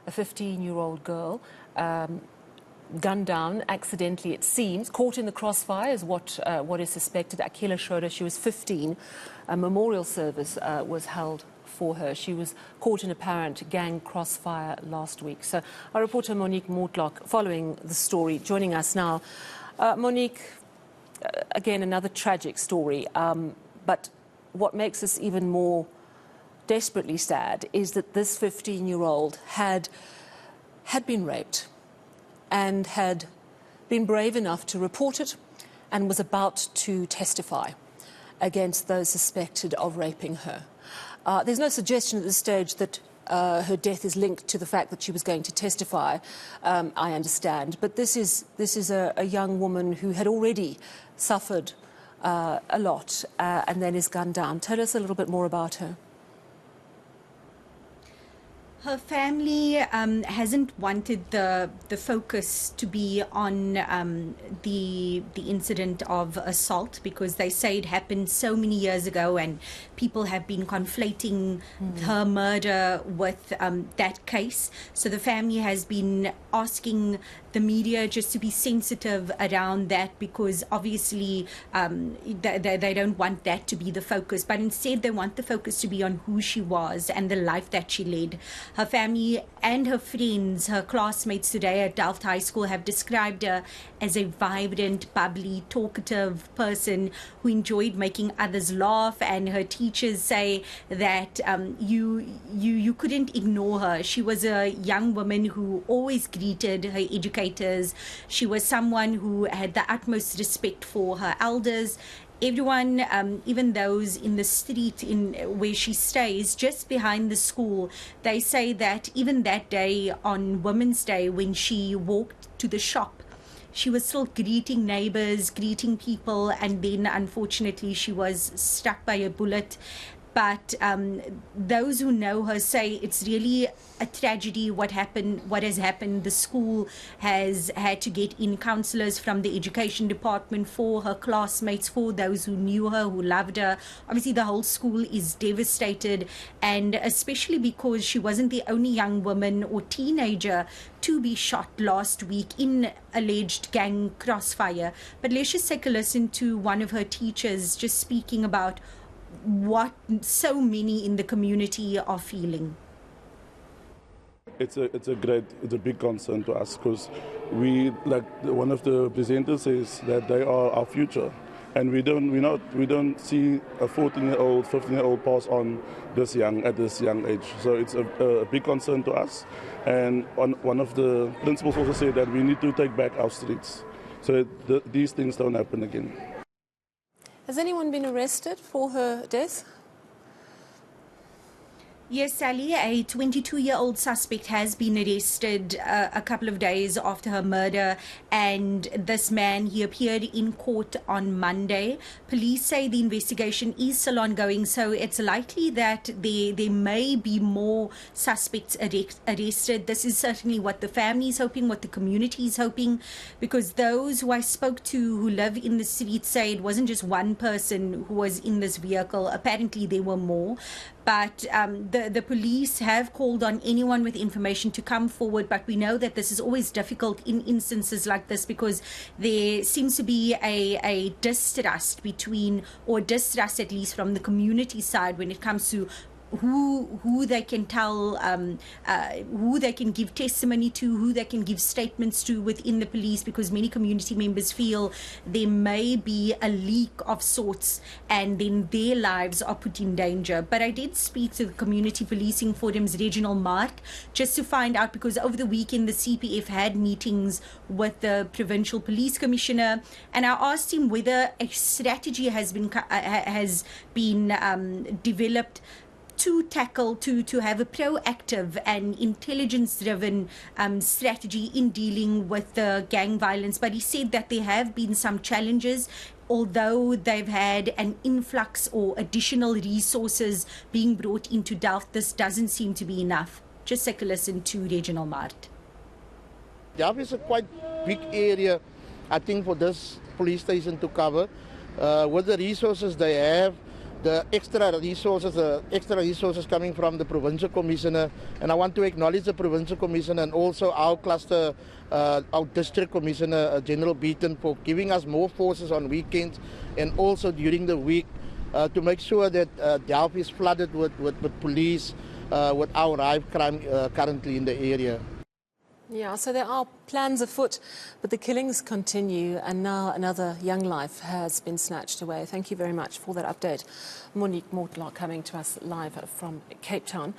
a 15-year-old girl, gunned down accidentally, it seems, caught in the crossfire is what is suspected. Akila showed her she was 15. A memorial service was held for her. She was caught in apparent gang crossfire last week. So our reporter Monique Mortlock following the story, joining us now. Monique, again, another tragic story, but what makes us even more desperately sad is that this 15-year-old had been raped and had been brave enough to report it and was about to testify against those suspected of raping her. There's no suggestion at this stage that her death is linked to the fact that she was going to testify, I understand. But this is a young woman who had already suffered a lot and then is gunned down. Tell us a little bit more about her. Her family hasn't wanted the focus to be on the incident of assault, because they say it happened so many years ago and people have been conflating her murder with that case. So the family has been asking the media just to be sensitive around that, because obviously they don't want that to be the focus, but instead they want the focus to be on who she was and the life that she led. Her family and her friends, her classmates today at Delft High School, have described her as a vibrant, bubbly, talkative person who enjoyed making others laugh, and her teachers say that you couldn't ignore her. She was a young woman who always greeted her educators. She was someone who had the utmost respect for her elders. Everyone, even those in the street where she stays, just behind the school, they say that even that day on Women's Day, when she walked to the shop, she was still greeting neighbors, greeting people, and then unfortunately she was struck by a bullet. But those who know her say it's really a tragedy what has happened. The school has had to get in counselors from the education department for her classmates, for those who knew her, who loved her. Obviously, the whole school is devastated, and especially because she wasn't the only young woman or teenager to be shot last week in alleged gang crossfire. But let's just take a listen to one of her teachers just speaking about what so many in the community are feeling. It's a big concern to us, because we, like one of the presenters says, that they are our future, and we don't see a 14-year-old, 15-year-old pass on this young at this young age. So it's a big concern to us. And one of the principals also said that we need to take back our streets, so these things don't happen again. Has anyone been arrested for her death? Yes, Sally, a 22-year-old suspect has been arrested a couple of days after her murder, and this man, he appeared in court on Monday. Police say the investigation is still ongoing, so it's likely that there may be more suspects arrested. This is certainly what the family is hoping, what the community is hoping, because those who I spoke to who live in the street say it wasn't just one person who was in this vehicle. Apparently there were more. But the police have called on anyone with information to come forward. But we know that this is always difficult in instances like this, because there seems to be a distrust between, or distrust at least from the community side, when it comes to who they can tell, who they can give testimony to, who they can give statements to within the police, because many community members feel there may be a leak of sorts and then their lives are put in danger. But I did speak to the Community Policing Forum's Reginald Mark just to find out, because over the weekend the CPF had meetings with the Provincial Police Commissioner, and I asked him whether a strategy has been developed to tackle, to have a proactive and intelligence-driven strategy in dealing with the gang violence. But he said that there have been some challenges, although they've had an influx or additional resources being brought into Delft. This doesn't seem to be enough. Just take a listen to Reginald Mart. Delft is a quite big area, I think, for this police station to cover. With the resources they have, the extra resources coming from the provincial commissioner, and I want to acknowledge the provincial commissioner and also our cluster, our district commissioner, General Beaton, for giving us more forces on weekends and also during the week to make sure that Delft is flooded with police, with our rife crime currently in the area. Yeah, so there are plans afoot, but the killings continue, and now another young life has been snatched away. Thank you very much for that update. Monique Mortlock coming to us live from Cape Town.